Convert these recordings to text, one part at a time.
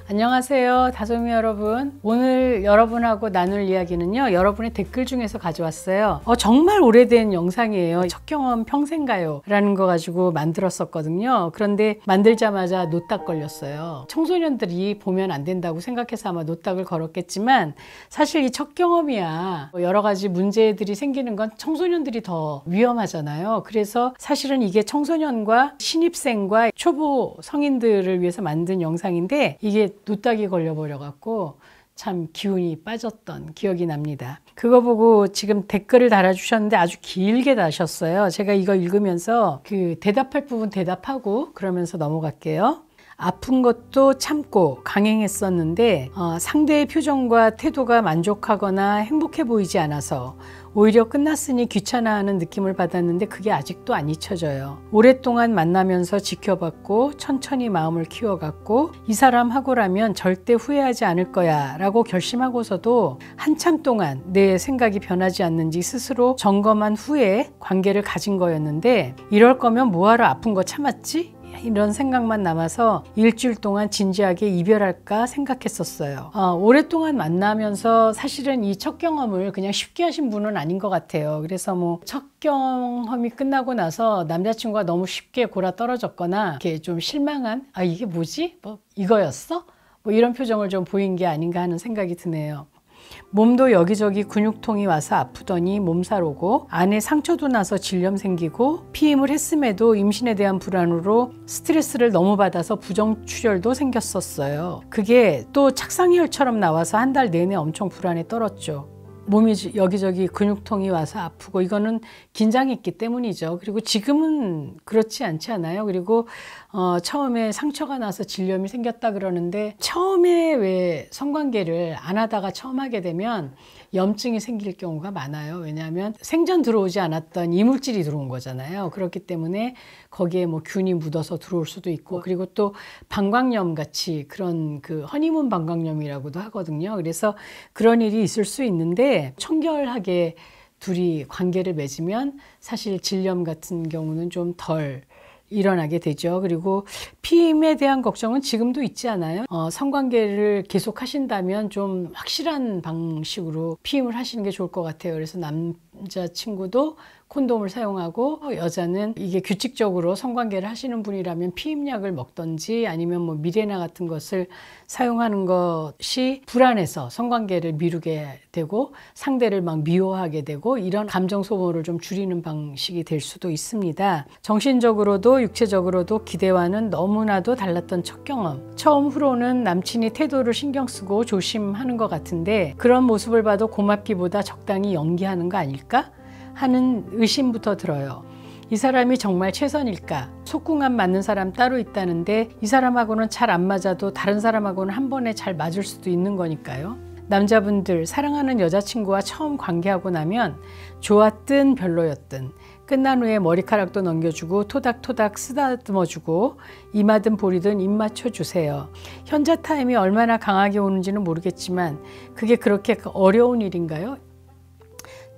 안녕하세요, 다솜이 여러분. 오늘 여러분하고 나눌 이야기는요, 여러분의 댓글 중에서 가져왔어요. 정말 오래된 영상이에요. 첫 경험 평생 가요 라는 거 가지고 만들었었거든요. 그런데 만들자마자 노딱 걸렸어요. 청소년들이 보면 안 된다고 생각해서 아마 노딱을 걸었겠지만, 사실 이 첫 경험이야 여러 가지 문제들이 생기는 건 청소년들이 더 위험하잖아요. 그래서 사실은 이게 청소년과 신입생과 초보 성인들을 위해서 만든 영상인데, 이게 노딱이 걸려버려 갖고 참 기운이 빠졌던 기억이 납니다. 그거 보고 지금 댓글을 달아주셨는데 아주 길게 다셨어요. 제가 이거 읽으면서 그 대답할 부분 대답하고 그러면서 넘어갈게요. 아픈 것도 참고 강행했었는데 상대의 표정과 태도가 만족하거나 행복해 보이지 않아서 오히려 끝났으니 귀찮아하는 느낌을 받았는데 그게 아직도 안 잊혀져요. 오랫동안 만나면서 지켜봤고 천천히 마음을 키워갔고 이 사람하고라면 절대 후회하지 않을 거야 라고 결심하고서도 한참 동안 내 생각이 변하지 않는지 스스로 점검한 후에 관계를 가진 거였는데, 이럴 거면 뭐하러 아픈 거 참았지? 이런 생각만 남아서 일주일 동안 진지하게 이별할까 생각했었어요. 오랫동안 만나면서 사실은 이 첫 경험을 그냥 쉽게 하신 분은 아닌 것 같아요. 그래서 뭐 첫 경험이 끝나고 나서 남자친구가 너무 쉽게 골아 떨어졌거나 이렇게 좀 실망한, 이게 뭐지? 뭐 이거였어? 뭐 이런 표정을 좀 보인 게 아닌가 하는 생각이 드네요. 몸도 여기저기 근육통이 와서 아프더니 몸살 오고, 안에 상처도 나서 질염 생기고, 피임을 했음에도 임신에 대한 불안으로 스트레스를 너무 받아서 부정출혈도 생겼었어요. 그게 또 착상혈처럼 나와서 한 달 내내 엄청 불안에 떨었죠. 몸이 여기저기 근육통이 와서 아프고, 이거는 긴장했기 때문이죠. 그리고 지금은 그렇지 않지 않아요? 그리고 처음에 상처가 나서 질염이 생겼다 그러는데, 처음에 왜 성관계를 안 하다가 처음 하게 되면 염증이 생길 경우가 많아요. 왜냐하면 생전 들어오지 않았던 이물질이 들어온 거잖아요. 그렇기 때문에 거기에 뭐 균이 묻어서 들어올 수도 있고, 그리고 또 방광염 같이 그런 그 허니문 방광염이라고도 하거든요. 그래서 그런 일이 있을 수 있는데, 청결하게 둘이 관계를 맺으면 사실 질염 같은 경우는 좀 덜 일어나게 되죠. 그리고 피임에 대한 걱정은 지금도 있지 않아요? 성관계를 계속 하신다면 좀 확실한 방식으로 피임을 하시는 게 좋을 것 같아요. 그래서 남자친구도 콘돔을 사용하고, 여자는 이게 규칙적으로 성관계를 하시는 분이라면 피임약을 먹던지 아니면 뭐 미레나 같은 것을 사용하는 것이 불안해서 성관계를 미루게 되고 상대를 막 미워하게 되고, 이런 감정 소모를 좀 줄이는 방식이 될 수도 있습니다. 정신적으로도 육체적으로도 기대와는 너무나도 달랐던 첫 경험. 처음 후로는 남친이 태도를 신경 쓰고 조심하는 것 같은데, 그런 모습을 봐도 고맙기보다 적당히 연기하는 거 아닐까 하는 의심부터 들어요. 이 사람이 정말 최선일까? 속궁합 맞는 사람 따로 있다는데 이 사람하고는 잘 안 맞아도 다른 사람하고는 한 번에 잘 맞을 수도 있는 거니까요. 남자분들, 사랑하는 여자친구와 처음 관계하고 나면 좋았든 별로였든 끝난 후에 머리카락도 넘겨주고 토닥토닥 쓰다듬어주고 이마든 볼이든 입 맞춰주세요. 현자 타임이 얼마나 강하게 오는지는 모르겠지만 그게 그렇게 어려운 일인가요?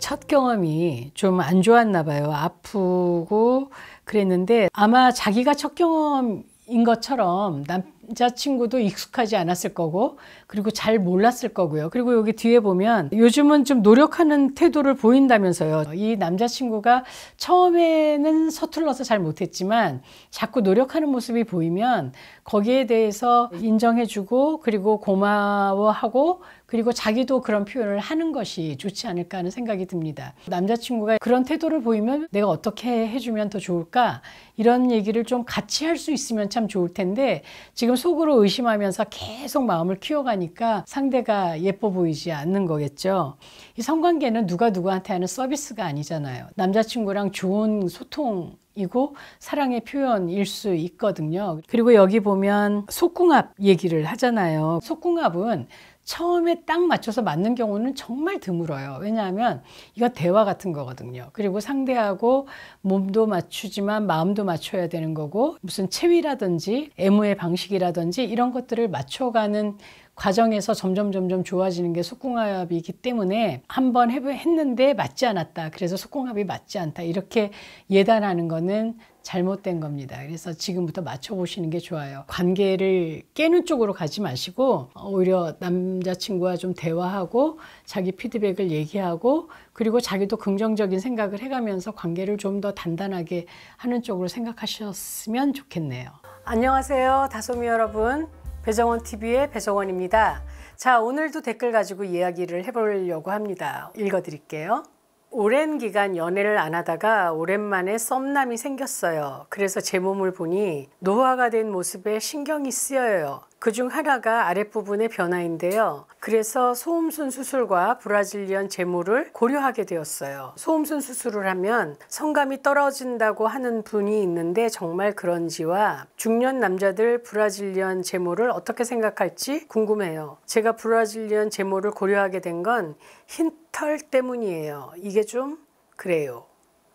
첫 경험이 좀 안 좋았나 봐요. 아프고 그랬는데, 아마 자기가 첫 경험인 것처럼 남자친구도 익숙하지 않았을 거고, 그리고 잘 몰랐을 거고요. 그리고 여기 뒤에 보면 요즘은 좀 노력하는 태도를 보인다면서요. 이 남자친구가 처음에는 서툴러서 잘 못했지만 자꾸 노력하는 모습이 보이면 거기에 대해서 인정해주고, 그리고 고마워하고, 그리고 자기도 그런 표현을 하는 것이 좋지 않을까 하는 생각이 듭니다. 남자친구가 그런 태도를 보이면 내가 어떻게 해주면 더 좋을까? 이런 얘기를 좀 같이 할 수 있으면 참 좋을 텐데, 지금 속으로 의심하면서 계속 마음을 키워가니까 상대가 예뻐 보이지 않는 거겠죠. 이 성관계는 누가 누구한테 하는 서비스가 아니잖아요. 남자친구랑 좋은 소통이고 사랑의 표현일 수 있거든요. 그리고 여기 보면 속궁합 얘기를 하잖아요. 속궁합은 처음에 딱 맞춰서 맞는 경우는 정말 드물어요. 왜냐하면 이거 대화 같은 거거든요. 그리고 상대하고 몸도 맞추지만 마음도 맞춰야 되는 거고, 무슨 체위라든지 애무의 방식이라든지 이런 것들을 맞춰가는 과정에서 점점 좋아지는 게 속궁합이기 때문에 한번 했는데 맞지 않았다. 그래서 속궁합이 맞지 않다. 이렇게 예단하는 거는 잘못된 겁니다. 그래서 지금부터 맞춰보시는 게 좋아요. 관계를 깨는 쪽으로 가지 마시고 오히려 남자친구와 좀 대화하고 자기 피드백을 얘기하고 그리고 자기도 긍정적인 생각을 해가면서 관계를 좀 더 단단하게 하는 쪽으로 생각하셨으면 좋겠네요. 안녕하세요, 다솜이 여러분. 배정원TV의 배정원입니다. 자, 오늘도 댓글 가지고 이야기를 해보려고 합니다. 읽어드릴게요. 오랜 기간 연애를 안 하다가 오랜만에 썸남이 생겼어요. 그래서 제 몸을 보니 노화가 된 모습에 신경이 쓰여요. 그중 하나가 아랫부분의 변화인데요. 그래서 소음순 수술과 브라질리언 제모를 고려하게 되었어요. 소음순 수술을 하면 성감이 떨어진다고 하는 분이 있는데 정말 그런지와 중년 남자들 브라질리언 제모를 어떻게 생각할지 궁금해요. 제가 브라질리언 제모를 고려하게 된 건 흰털 때문이에요. 이게 좀 그래요.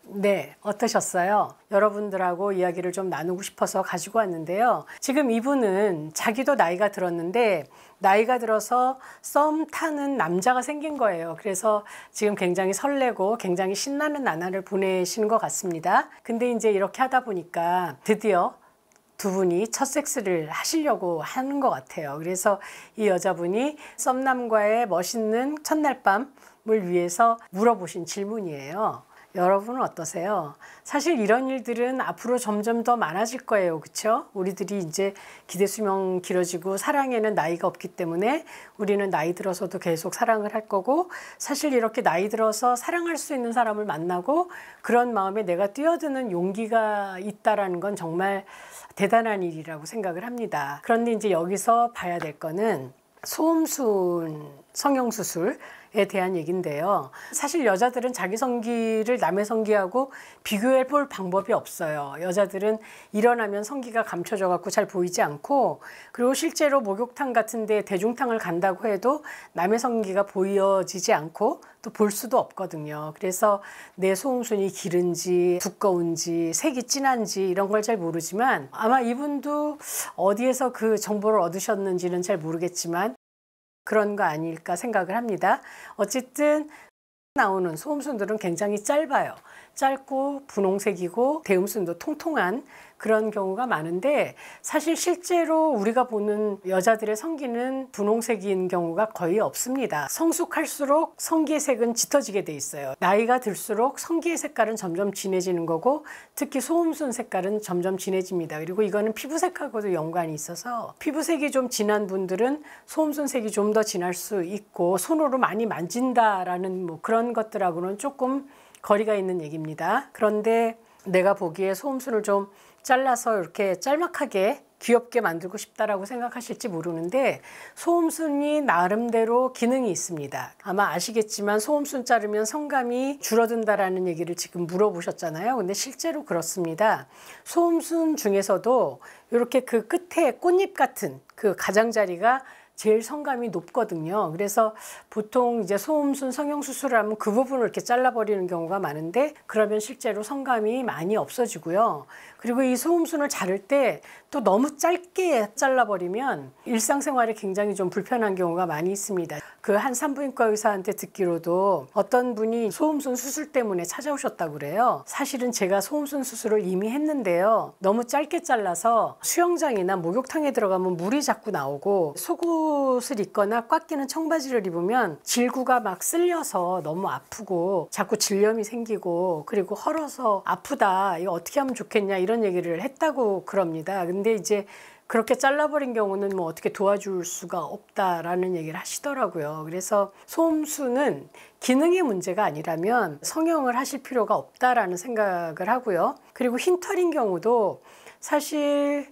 네, 어떠셨어요? 여러분들하고 이야기를 좀 나누고 싶어서 가지고 왔는데요. 지금 이분은 자기도 나이가 들었는데 나이가 들어서 썸 타는 남자가 생긴 거예요. 그래서 지금 굉장히 설레고 굉장히 신나는 나날을 보내시는 것 같습니다. 근데 이제 이렇게 하다 보니까 드디어 두 분이 첫 섹스를 하시려고 하는 것 같아요. 그래서 이 여자분이 썸남과의 멋있는 첫날 밤을 위해서 물어보신 질문이에요. 여러분은 어떠세요? 사실 이런 일들은 앞으로 점점 더 많아질 거예요. 그렇죠? 우리들이 이제 기대수명 길어지고 사랑에는 나이가 없기 때문에 우리는 나이 들어서도 계속 사랑을 할 거고 사실 이렇게 나이 들어서 사랑할 수 있는 사람을 만나고 그런 마음에 내가 뛰어드는 용기가 있다라는 건 정말 대단한 일이라고 생각을 합니다. 그런데 이제 여기서 봐야 될 거는 소음순 성형수술에 대한 얘기인데요. 사실 여자들은 자기 성기를 남의 성기하고 비교해 볼 방법이 없어요. 여자들은 일어나면 성기가 감춰져 갖고 잘 보이지 않고 그리고 실제로 목욕탕 같은 데 대중탕을 간다고 해도 남의 성기가 보여지지 않고 또 볼 수도 없거든요. 그래서 내 소음순이 기른지 두꺼운지 색이 진한지 이런 걸 잘 모르지만 아마 이분도 어디에서 그 정보를 얻으셨는지는 잘 모르겠지만 그런 거 아닐까 생각을 합니다. 어쨌든 나오는 소음순들은 굉장히 짧아요. 짧고 분홍색이고 대음순도 통통한 그런 경우가 많은데 사실 실제로 우리가 보는 여자들의 성기는 분홍색인 경우가 거의 없습니다. 성숙할수록 성기의 색은 짙어지게 돼 있어요. 나이가 들수록 성기의 색깔은 점점 진해지는 거고 특히 소음순 색깔은 점점 진해집니다. 그리고 이거는 피부색하고도 연관이 있어서 피부색이 좀 진한 분들은 소음순 색이 좀 더 진할 수 있고 손으로 많이 만진다라는 뭐 그런 것들하고는 조금 거리가 있는 얘기입니다. 그런데 내가 보기에 소음순을 좀 잘라서 이렇게 짤막하게 귀엽게 만들고 싶다라고 생각하실지 모르는데 소음순이 나름대로 기능이 있습니다. 아마 아시겠지만 소음순 자르면 성감이 줄어든다라는 얘기를 지금 물어보셨잖아요. 근데 실제로 그렇습니다. 소음순 중에서도 이렇게 그 끝에 꽃잎 같은 그 가장자리가 제일 성감이 높거든요. 그래서 보통 이제 소음순 성형수술을 하면 그 부분을 이렇게 잘라버리는 경우가 많은데 그러면 실제로 성감이 많이 없어지고요. 그리고 이 소음순을 자를 때 또 너무 짧게 잘라버리면 일상생활에 굉장히 좀 불편한 경우가 많이 있습니다. 그 한 산부인과 의사한테 듣기로도 어떤 분이 소음순 수술 때문에 찾아오셨다고 그래요. 사실은 제가 소음순 수술을 이미 했는데요. 너무 짧게 잘라서 수영장이나 목욕탕에 들어가면 물이 자꾸 나오고 속옷을 입거나 꽉 끼는 청바지를 입으면 질구가 막 쓸려서 너무 아프고 자꾸 질염이 생기고 그리고 헐어서 아프다. 이거 어떻게 하면 좋겠냐 이런 얘기를 했다고 그럽니다. 근데 이제 그렇게 잘라버린 경우는 뭐 어떻게 도와줄 수가 없다라는 얘기를 하시더라고요. 그래서 소음순은 기능의 문제가 아니라면 성형을 하실 필요가 없다라는 생각을 하고요. 그리고 흰털인 경우도 사실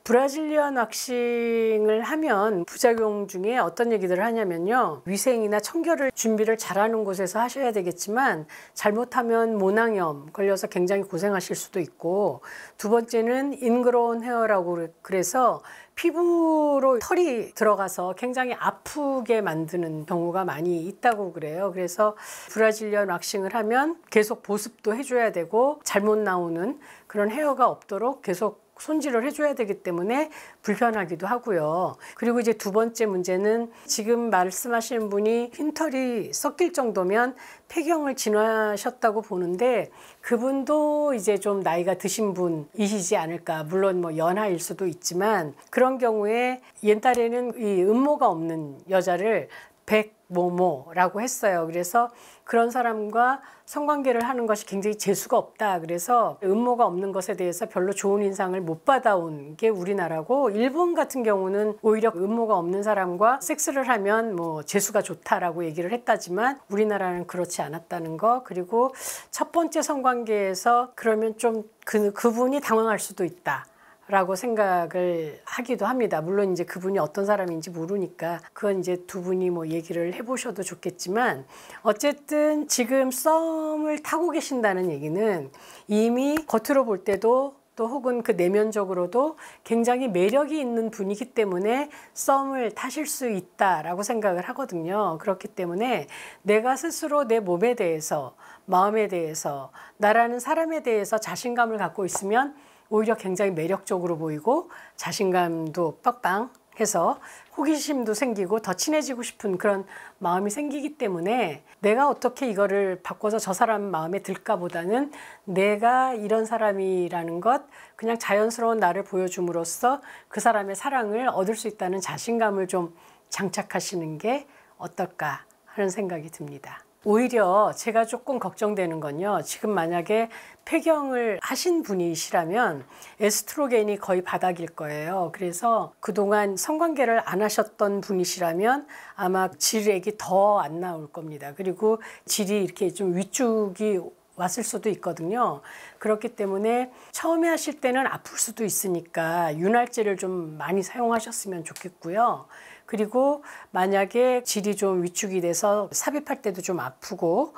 브라질리언 왁싱을 하면 부작용 중에 어떤 얘기들을 하냐면요. 위생이나 청결을 준비를 잘하는 곳에서 하셔야 되겠지만 잘못하면 모낭염 걸려서 굉장히 고생하실 수도 있고 두 번째는 인그로운 헤어라고 그래서 피부로 털이 들어가서 굉장히 아프게 만드는 경우가 많이 있다고 그래요. 그래서 브라질리언 왁싱을 하면 계속 보습도 해줘야 되고 잘못 나오는 그런 헤어가 없도록 계속 손질을 해줘야 되기 때문에 불편하기도 하고요. 그리고 이제 두 번째 문제는 지금 말씀하시는 분이 흰털이 섞일 정도면 폐경을 진화하셨다고 보는데 그분도 이제 좀 나이가 드신 분이시지 않을까. 물론 뭐 연하일 수도 있지만 그런 경우에 옛날에는 이 음모가 없는 여자를 백모모라고 했어요. 그래서 그런 사람과 성관계를 하는 것이 굉장히 재수가 없다. 그래서 음모가 없는 것에 대해서 별로 좋은 인상을 못 받아온 게 우리나라고, 일본 같은 경우는 오히려 음모가 없는 사람과 섹스를 하면 뭐 재수가 좋다라고 얘기를 했다지만 우리나라는 그렇지 않았다는 거. 그리고 첫 번째 성관계에서 그러면 좀 그분이 당황할 수도 있다 라고 생각을 하기도 합니다. 물론 이제 그분이 어떤 사람인지 모르니까 그건 이제 두 분이 뭐 얘기를 해보셔도 좋겠지만, 어쨌든 지금 썸을 타고 계신다는 얘기는 이미 겉으로 볼 때도 또 혹은 그 내면적으로도 굉장히 매력이 있는 분이기 때문에 썸을 타실 수 있다라고 생각을 하거든요. 그렇기 때문에 내가 스스로 내 몸에 대해서, 마음에 대해서, 나라는 사람에 대해서 자신감을 갖고 있으면 오히려 굉장히 매력적으로 보이고 자신감도 빵빵해서 호기심도 생기고 더 친해지고 싶은 그런 마음이 생기기 때문에 내가 어떻게 이거를 바꿔서 저 사람 마음에 들까 보다는 내가 이런 사람이라는 것, 그냥 자연스러운 나를 보여줌으로써 그 사람의 사랑을 얻을 수 있다는 자신감을 좀 장착하시는 게 어떨까 하는 생각이 듭니다. 오히려 제가 조금 걱정되는 건요, 지금 만약에 폐경을 하신 분이시라면 에스트로겐이 거의 바닥일 거예요. 그래서 그동안 성관계를 안 하셨던 분이시라면 아마 질액이 더 안 나올 겁니다. 그리고 질이 이렇게 좀 위축이 왔을 수도 있거든요. 그렇기 때문에 처음에 하실 때는 아플 수도 있으니까 윤활제를 좀 많이 사용하셨으면 좋겠고요. 그리고 만약에 질이 좀 위축이 돼서 삽입할 때도 좀 아프고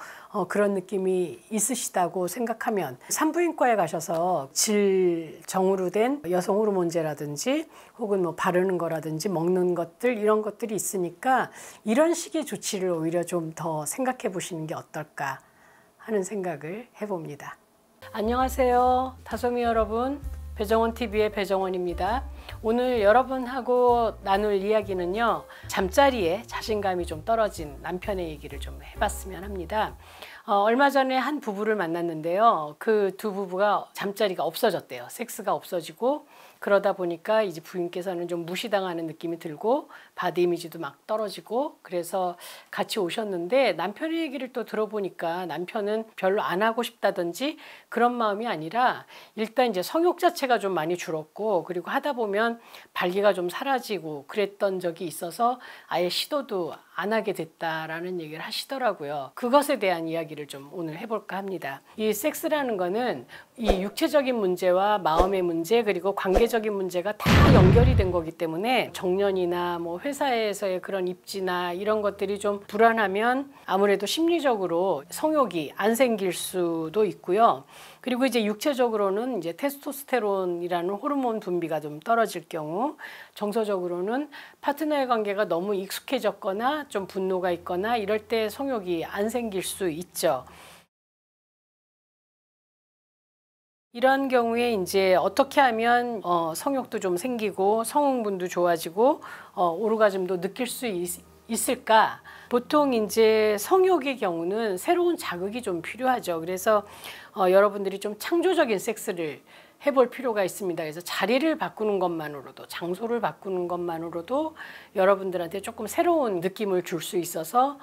그런 느낌이 있으시다고 생각하면 산부인과에 가셔서 질정으로 된 여성 호르몬제라든지 혹은 뭐 바르는 거라든지 먹는 것들, 이런 것들이 있으니까 이런 식의 조치를 오히려 좀 더 생각해 보시는 게 어떨까 하는 생각을 해봅니다. 안녕하세요, 다솜이 여러분. 배정원TV의 배정원입니다. 오늘 여러분하고 나눌 이야기는요, 잠자리에 자신감이 좀 떨어진 남편의 얘기를 좀 해봤으면 합니다. 얼마 전에 한 부부를 만났는데요, 그 두 부부가 잠자리가 없어졌대요. 섹스가 없어지고, 그러다 보니까 이제 부인께서는 좀 무시당하는 느낌이 들고 바디 이미지도 막 떨어지고, 그래서 같이 오셨는데 남편의 얘기를 또 들어보니까 남편은 별로 안 하고 싶다든지 그런 마음이 아니라 일단 이제 성욕 자체가 좀 많이 줄었고, 그리고 하다 보면 발기가 좀 사라지고 그랬던 적이 있어서 아예 시도도 안 하게 됐다라는 얘기를 하시더라고요. 그것에 대한 이야기를 좀 오늘 해볼까 합니다. 이 섹스라는 거는 이 육체적인 문제와 마음의 문제, 그리고 관계적인 문제가 다 연결이 된 거기 때문에 정년이나 뭐 회사에서의 그런 입지나 이런 것들이 좀 불안하면 아무래도 심리적으로 성욕이 안 생길 수도 있고요. 그리고 이제 육체적으로는 이제 테스토스테론이라는 호르몬 분비가 좀 떨어질 경우, 정서적으로는 파트너의 관계가 너무 익숙해졌거나 좀 분노가 있거나 이럴 때 성욕이 안 생길 수 있죠. 이런 경우에 이제 어떻게 하면 성욕도 좀 생기고 성흥분도 좋아지고 오르가즘도 느낄 수 있을까? 보통 이제 성욕의 경우는 새로운 자극이 좀 필요하죠. 그래서 여러분들이 좀 창조적인 섹스를 해볼 필요가 있습니다. 그래서 자리를 바꾸는 것만으로도, 장소를 바꾸는 것만으로도 여러분들한테 조금 새로운 느낌을 줄 수 있어서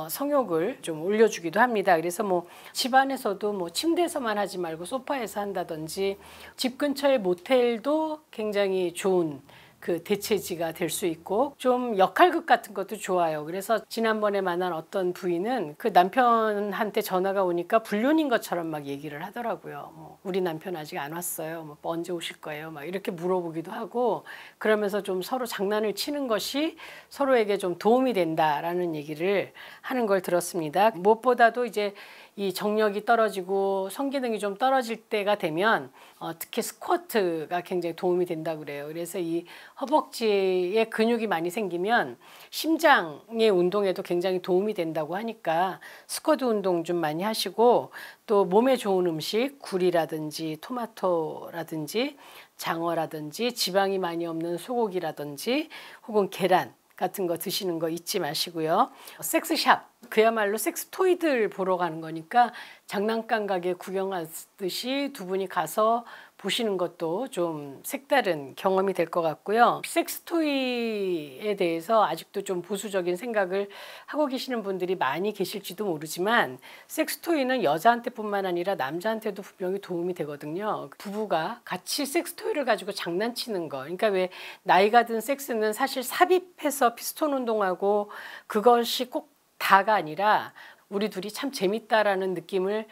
성욕을 좀 올려주기도 합니다. 그래서 뭐 집안에서도 뭐 침대에서만 하지 말고 소파에서 한다든지, 집 근처의 모텔도 굉장히 좋은 그 대체지가 될 수 있고, 좀 역할극 같은 것도 좋아요. 그래서 지난번에 만난 어떤 부인은 그 남편한테 전화가 오니까 불륜인 것처럼 막 얘기를 하더라고요. 뭐 우리 남편 아직 안 왔어요. 뭐 언제 오실 거예요? 막 이렇게 물어보기도 하고, 그러면서 좀 서로 장난을 치는 것이 서로에게 좀 도움이 된다라는 얘기를 하는 걸 들었습니다. 무엇보다도 이제 이 정력이 떨어지고 성기능이 좀 떨어질 때가 되면 특히 스쿼트가 굉장히 도움이 된다고 그래요. 그래서 이 허벅지에 근육이 많이 생기면 심장의 운동에도 굉장히 도움이 된다고 하니까 스쿼트 운동 좀 많이 하시고, 또 몸에 좋은 음식, 굴이라든지 토마토라든지 장어라든지 지방이 많이 없는 소고기라든지 혹은 계란 같은 거 드시는 거 잊지 마시고요. 섹스샵, 그야말로 섹스토이들 보러 가는 거니까 장난감 가게 구경하듯이 두 분이 가서 보시는 것도 좀 색다른 경험이 될 것 같고요. 섹스토이에 대해서 아직도 좀 보수적인 생각을 하고 계시는 분들이 많이 계실지도 모르지만 섹스토이는 여자한테뿐만 아니라 남자한테도 분명히 도움이 되거든요. 부부가 같이 섹스토이를 가지고 장난치는 거. 그러니까 왜 나이가 든 섹스는 사실 삽입해서 피스톤 운동하고 그것이 꼭 다가 아니라 우리 둘이 참 재밌다라는 느낌을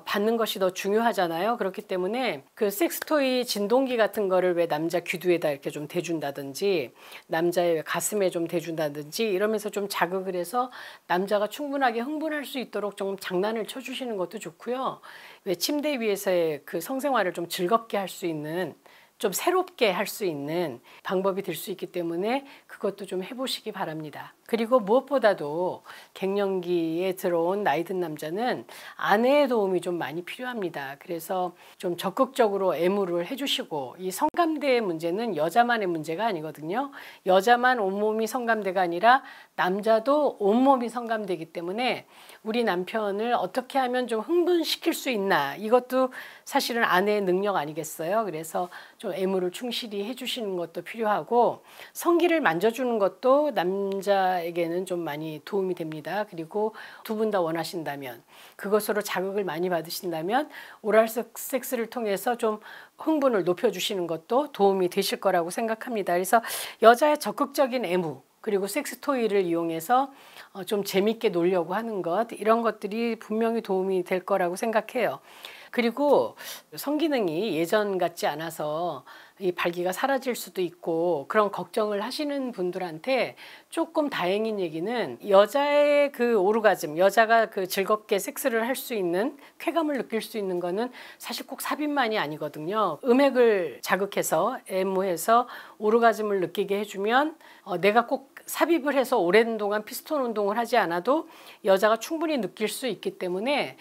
받는 것이 더 중요하잖아요. 그렇기 때문에 그 섹스토이 진동기 같은 거를 왜 남자 귀두에다 이렇게 좀 대준다든지 남자의 가슴에 좀 대준다든지 이러면서 좀 자극을 해서 남자가 충분하게 흥분할 수 있도록 좀 장난을 쳐주시는 것도 좋고요. 왜 침대 위에서의 그 성생활을 좀 즐겁게 할 수 있는, 좀 새롭게 할 수 있는 방법이 될 수 있기 때문에 그것도 좀 해보시기 바랍니다. 그리고 무엇보다도 갱년기에 들어온 나이 든 남자는 아내의 도움이 좀 많이 필요합니다. 그래서 좀 적극적으로 애무를 해주시고, 이 성감대의 문제는 여자만의 문제가 아니거든요. 여자만 온몸이 성감대가 아니라 남자도 온몸이 성감대이기 때문에 우리 남편을 어떻게 하면 좀 흥분시킬 수 있나, 이것도 사실은 아내의 능력 아니겠어요. 그래서 좀 애무를 충실히 해주시는 것도 필요하고, 성기를 만져주는 것도 남자에게는 좀 많이 도움이 됩니다. 그리고 두 분 다 원하신다면, 그것으로 자극을 많이 받으신다면 오랄 섹스를 통해서 좀 흥분을 높여주시는 것도 도움이 되실 거라고 생각합니다. 그래서 여자의 적극적인 애무, 그리고 섹스토이를 이용해서 좀 재밌게 놀려고 하는 것, 이런 것들이 분명히 도움이 될 거라고 생각해요. 그리고 성기능이 예전 같지 않아서 이 발기가 사라질 수도 있고 그런 걱정을 하시는 분들한테 조금 다행인 얘기는, 여자의 그 오르가즘, 여자가 그 즐겁게 섹스를 할 수 있는, 쾌감을 느낄 수 있는 거는 사실 꼭 삽입만이 아니거든요. 음액을 자극해서 애무해서 오르가즘을 느끼게 해주면 내가 꼭 삽입을 해서 오랜 동안 피스톤 운동을 하지 않아도 여자가 충분히 느낄 수 있기 때문에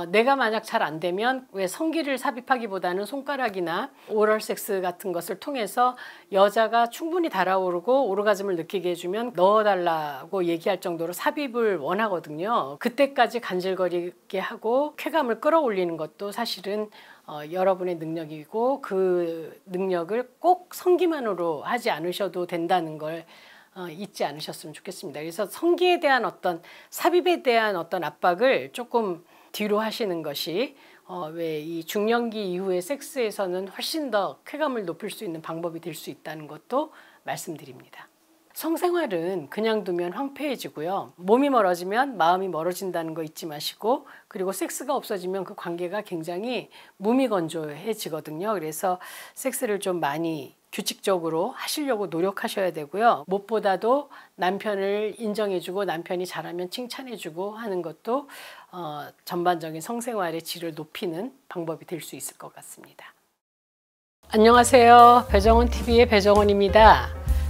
내가 만약 잘 안 되면 왜 성기를 삽입하기보다는 손가락이나 오럴 섹스 같은 것을 통해서 여자가 충분히 달아오르고 오르가즘을 느끼게 해주면 넣어달라고 얘기할 정도로 삽입을 원하거든요. 그때까지 간질거리게 하고 쾌감을 끌어올리는 것도 사실은 여러분의 능력이고, 그 능력을 꼭 성기만으로 하지 않으셔도 된다는 걸 잊지 않으셨으면 좋겠습니다. 그래서 성기에 대한 어떤 삽입에 대한 어떤 압박을 조금 뒤로 하시는 것이 왜 이 중년기 이후의 섹스에서는 훨씬 더 쾌감을 높일 수 있는 방법이 될 수 있다는 것도 말씀드립니다. 성생활은 그냥 두면 황폐해지고요. 몸이 멀어지면 마음이 멀어진다는 거 잊지 마시고, 그리고 섹스가 없어지면 그 관계가 굉장히 무미건조해지거든요. 그래서 섹스를 좀 많이 규칙적으로 하시려고 노력하셔야 되고요. 무엇보다도 남편을 인정해주고 남편이 잘하면 칭찬해주고 하는 것도 전반적인 성생활의 질을 높이는 방법이 될 수 있을 것 같습니다. 안녕하세요. 배정원TV의 배정원입니다.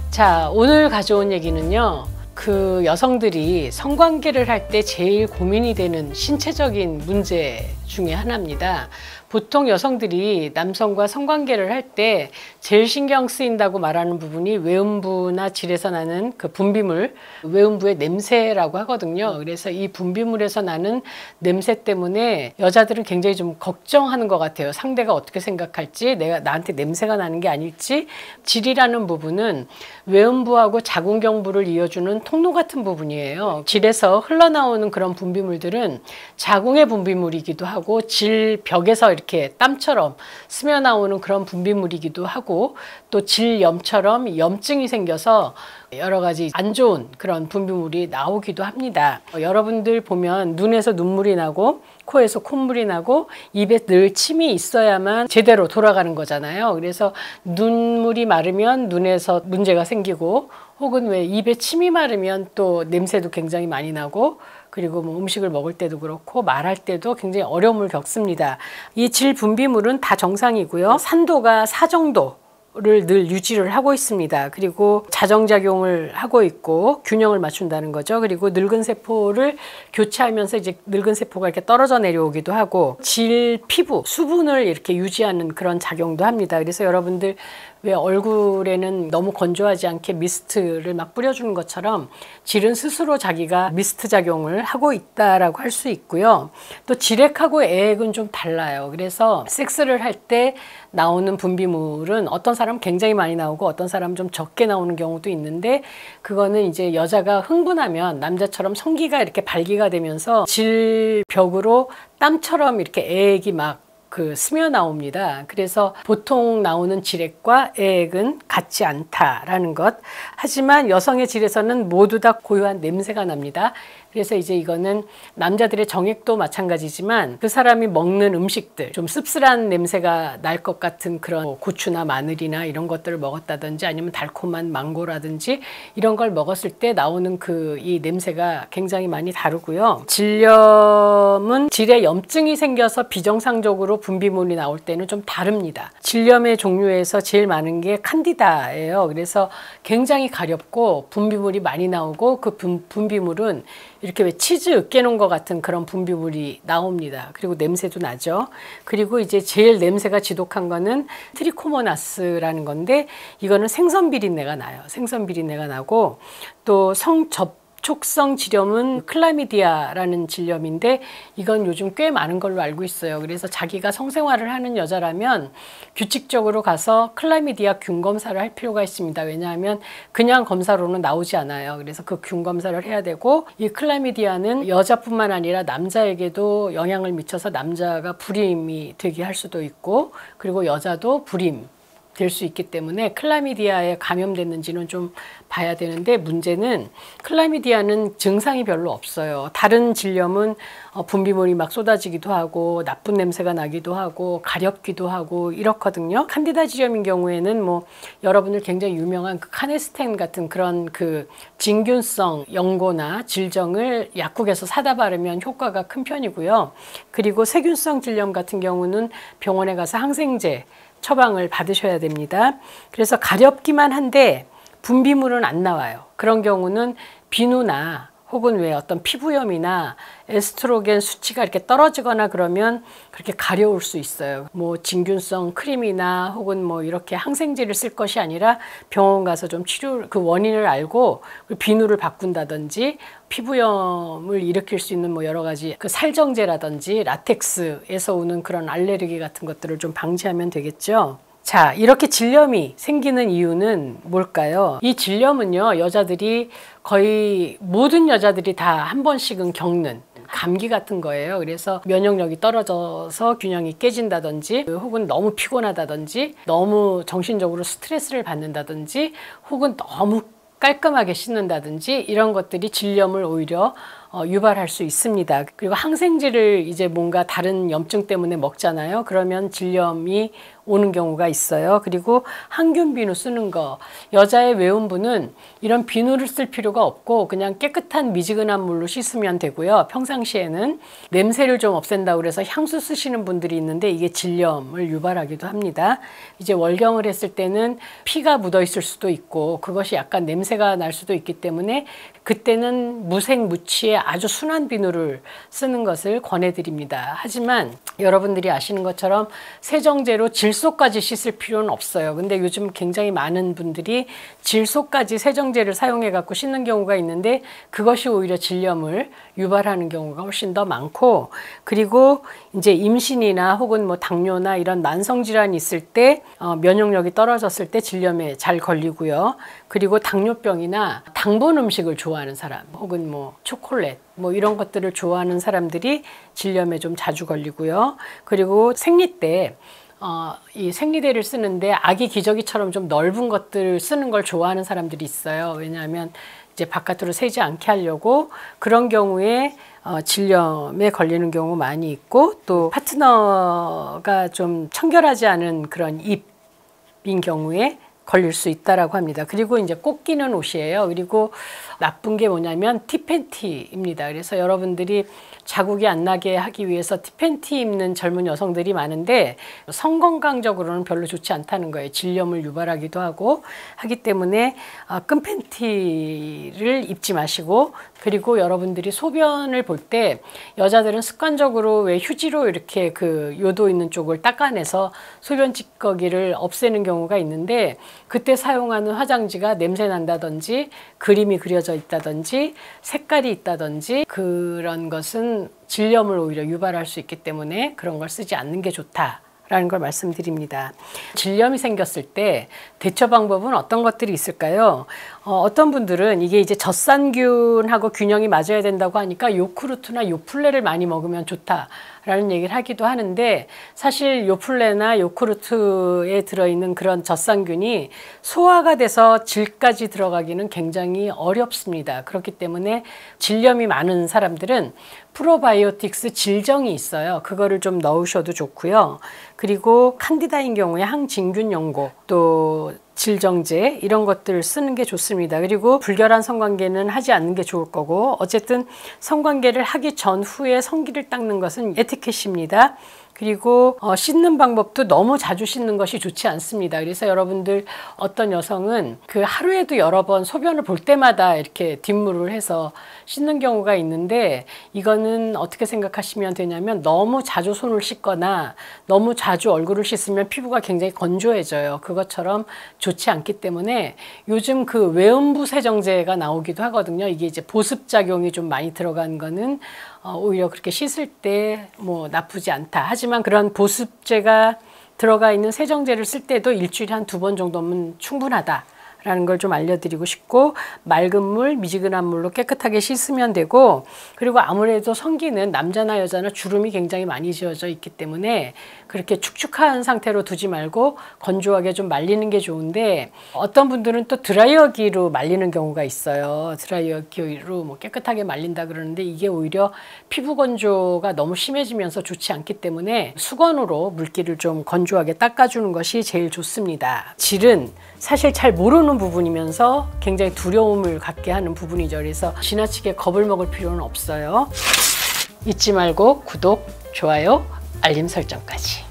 자, 오늘 가져온 얘기는요, 그 여성들이 성관계를 할 때 제일 고민이 되는 신체적인 문제 중에 하나입니다. 보통 여성들이 남성과 성관계를 할 때 제일 신경 쓰인다고 말하는 부분이 외음부나 질에서 나는 그 분비물, 외음부의 냄새라고 하거든요. 그래서 이 분비물에서 나는 냄새 때문에 여자들은 굉장히 좀 걱정하는 것 같아요. 상대가 어떻게 생각할지, 내가 나한테 냄새가 나는 게 아닐지. 질이라는 부분은 외음부하고 자궁경부를 이어주는 통로 같은 부분이에요. 질에서 흘러나오는 그런 분비물들은 자궁의 분비물이기도 하고 질벽에서 이렇게 땀처럼 스며 나오는 그런 분비물이기도 하고, 또 질염처럼 염증이 생겨서 여러 가지 안 좋은 그런 분비물이 나오기도 합니다. 여러분들 보면 눈에서 눈물이 나고 코에서 콧물이 나고 입에 늘 침이 있어야만 제대로 돌아가는 거잖아요. 그래서 눈물이 마르면 눈에서 문제가 생기고, 혹은 왜 입에 침이 마르면 또 냄새도 굉장히 많이 나고, 그리고 뭐 음식을 먹을 때도 그렇고 말할 때도 굉장히 어려움을 겪습니다. 이 질 분비물은 다 정상이고요. 산도가 4 정도 를 늘 유지를 하고 있습니다. 그리고 자정작용을 하고 있고 균형을 맞춘다는 거죠. 그리고 늙은 세포를 교체하면서 이제 늙은 세포가 이렇게 떨어져 내려오기도 하고 질 피부, 수분을 이렇게 유지하는 그런 작용도 합니다. 그래서 여러분들 왜 얼굴에는 너무 건조하지 않게 미스트를 막 뿌려주는 것처럼 질은 스스로 자기가 미스트 작용을 하고 있다라고 할 수 있고요. 또 질액하고 애액은 좀 달라요. 그래서 섹스를 할 때 나오는 분비물은 어떤 사람은 굉장히 많이 나오고 어떤 사람은 좀 적게 나오는 경우도 있는데 그거는 이제 여자가 흥분하면 남자처럼 성기가 이렇게 발기가 되면서 질벽으로 땀처럼 이렇게 애액이 막 스며 나옵니다. 그래서 보통 나오는 질액과 애액은 같지 않다라는 것. 하지만 여성의 질에서는 모두 다 고유한 냄새가 납니다. 그래서 이제 이거는 남자들의 정액도 마찬가지지만 그 사람이 먹는 음식들, 좀 씁쓸한 냄새가 날 것 같은 그런 고추나 마늘이나 이런 것들을 먹었다든지 아니면 달콤한 망고라든지 이런 걸 먹었을 때 나오는 이 냄새가 굉장히 많이 다르고요. 질염은 질에 염증이 생겨서 비정상적으로 분비물이 나올 때는 좀 다릅니다. 질염의 종류에서 제일 많은 게 칸디다예요. 그래서 굉장히 가렵고 분비물이 많이 나오고 그 분비물은 이렇게 왜 치즈 으깨놓은 것 같은 그런 분비물이 나옵니다. 그리고 냄새도 나죠. 그리고 이제 제일 냄새가 지독한 거는 트리코모나스라는 건데 이거는 생선 비린내가 나요. 생선 비린내가 나고 또 성접촉성 질염은 클라미디아라는 질염인데 이건 요즘 꽤 많은 걸로 알고 있어요. 그래서 자기가 성생활을 하는 여자라면 규칙적으로 가서 클라미디아 균 검사를 할 필요가 있습니다. 왜냐하면 그냥 검사로는 나오지 않아요. 그래서 그 균 검사를 해야 되고 이 클라미디아는 여자뿐만 아니라 남자에게도 영향을 미쳐서 남자가 불임이 되게 할 수도 있고 그리고 여자도 불임 될 수 있기 때문에 클라미디아에 감염됐는지는 좀 봐야 되는데 문제는 클라미디아는 증상이 별로 없어요. 다른 질염은 분비물이 막 쏟아지기도 하고 나쁜 냄새가 나기도 하고 가렵기도 하고 이렇거든요. 칸디다 질염인 경우에는 뭐 여러분들 굉장히 유명한 카네스텐 같은 그런 진균성 연고나 질정을 약국에서 사다 바르면 효과가 큰 편이고요. 그리고 세균성 질염 같은 경우는 병원에 가서 항생제 처방을 받으셔야 됩니다. 그래서 가렵기만 한데 분비물은 안 나와요. 그런 경우는 비누나 혹은 왜 어떤 피부염이나 에스트로겐 수치가 이렇게 떨어지거나 그러면 그렇게 가려울 수 있어요. 뭐 진균성 크림이나 혹은 뭐 이렇게 항생제를 쓸 것이 아니라 병원 가서 좀 그 원인을 알고 비누를 바꾼다든지 피부염을 일으킬 수 있는 뭐 여러 가지 살정제라든지 라텍스에서 오는 그런 알레르기 같은 것들을 좀 방지하면 되겠죠. 자, 이렇게 질염이 생기는 이유는 뭘까요? 이 질염은요, 여자들이 거의 모든 여자들이 다 한 번씩은 겪는 감기 같은 거예요. 그래서 면역력이 떨어져서 균형이 깨진다든지 혹은 너무 피곤하다든지 너무 정신적으로 스트레스를 받는다든지 혹은 너무 깔끔하게 씻는다든지 이런 것들이 질염을 오히려 유발할 수 있습니다. 그리고 항생제를 이제 뭔가 다른 염증 때문에 먹잖아요. 그러면 질염이 오는 경우가 있어요. 그리고 항균 비누 쓰는 거. 여자의 외음부는 이런 비누를 쓸 필요가 없고 그냥 깨끗한 미지근한 물로 씻으면 되고요. 평상시에는 냄새를 좀 없앤다고 그래서 향수 쓰시는 분들이 있는데 이게 질염을 유발하기도 합니다. 이제 월경을 했을 때는 피가 묻어 있을 수도 있고 그것이 약간 냄새가 날 수도 있기 때문에 그때는 무색무취의 아주 순한 비누를 쓰는 것을 권해드립니다. 하지만 여러분들이 아시는 것처럼 세정제로 질소까지 씻을 필요는 없어요. 근데 요즘 굉장히 많은 분들이 질소까지 세정제를 사용해 갖고 씻는 경우가 있는데 그것이 오히려 질염을 유발하는 경우가 훨씬 더 많고 그리고 이제 임신이나 혹은 뭐 당뇨나 이런 만성 질환이 있을 때 면역력이 떨어졌을 때 질염에 잘 걸리고요. 그리고 당뇨병이나 당분 음식을 좋아하는 사람 혹은 뭐 초콜릿 뭐 이런 것들을 좋아하는 사람들이 질염에 좀 자주 걸리고요. 그리고 생리 때 이 생리대를 쓰는데 아기 기저귀처럼 좀 넓은 것들을 쓰는 걸 좋아하는 사람들이 있어요. 왜냐하면 이제 바깥으로 새지 않게 하려고 그런 경우에 질염에 걸리는 경우 많이 있고 또 파트너가 좀 청결하지 않은 그런 입인 경우에 걸릴 수 있다라고 합니다. 그리고 이제 꼭 끼는 옷이에요. 그리고 나쁜 게 뭐냐면 티팬티입니다. 그래서 여러분들이 자국이 안 나게 하기 위해서 티팬티 입는 젊은 여성들이 많은데 성건강적으로는 별로 좋지 않다는 거예요. 질염을 유발하기도 하기 때문에 끈 팬티를 입지 마시고, 그리고 여러분들이 소변을 볼 때 여자들은 습관적으로 왜 휴지로 이렇게 그 요도 있는 쪽을 닦아내서 소변 찌꺼기를 없애는 경우가 있는데, 그때 사용하는 화장지가 냄새 난다든지 그림이 그려져 있다든지 색깔이 있다든지 그런 것은 질염을 오히려 유발할 수 있기 때문에 그런 걸 쓰지 않는 게 좋다라는 걸 말씀드립니다. 질염이 생겼을 때 대처 방법은 어떤 것들이 있을까요? 어떤 분들은 이게 이제 젖산균하고 균형이 맞아야 된다고 하니까 요크루트나 요플레를 많이 먹으면 좋다라는 얘기를 하기도 하는데, 사실 요플레나 요크루트에 들어있는 그런 젖산균이 소화가 돼서 질까지 들어가기는 굉장히 어렵습니다. 그렇기 때문에 질염이 많은 사람들은 프로바이오틱스 질정이 있어요. 그거를 좀 넣으셔도 좋고요. 그리고 칸디다인 경우에 항진균 연고, 또 질정제 이런 것들을 쓰는 게 좋습니다. 그리고 불결한 성관계는 하지 않는 게 좋을 거고, 어쨌든 성관계를 하기 전후에 성기를 닦는 것은 에티켓입니다. 그리고 씻는 방법도 너무 자주 씻는 것이 좋지 않습니다. 그래서 여러분들 어떤 여성은 그 하루에도 여러 번 소변을 볼 때마다 이렇게 뒷물을 해서 씻는 경우가 있는데, 이거는 어떻게 생각하시면 되냐면 너무 자주 손을 씻거나 너무 자주 얼굴을 씻으면 피부가 굉장히 건조해져요. 그것처럼 좋지 않기 때문에 요즘 그 외음부 세정제가 나오기도 하거든요. 이게 이제 보습작용이 좀 많이 들어간 거는 오히려 그렇게 씻을 때 뭐 나쁘지 않다. 하지만 그런 보습제가 들어가 있는 세정제를 쓸 때도 일주일에 한 2번 정도면 충분하다 라는 걸 좀 알려드리고 싶고, 맑은 물, 미지근한 물로 깨끗하게 씻으면 되고, 그리고 아무래도 성기는 남자나 여자나 주름이 굉장히 많이 지어져 있기 때문에 그렇게 축축한 상태로 두지 말고 건조하게 좀 말리는 게 좋은데, 어떤 분들은 또 드라이어기로 말리는 경우가 있어요. 드라이어기로 뭐 깨끗하게 말린다 그러는데 이게 오히려 피부 건조가 너무 심해지면서 좋지 않기 때문에 수건으로 물기를 좀 건조하게 닦아주는 것이 제일 좋습니다. 질은 사실 잘 모르는 부분이면서 굉장히 두려움을 갖게 하는 부분이죠. 그래서 지나치게 겁을 먹을 필요는 없어요. 잊지 말고 구독, 좋아요, 알림 설정까지.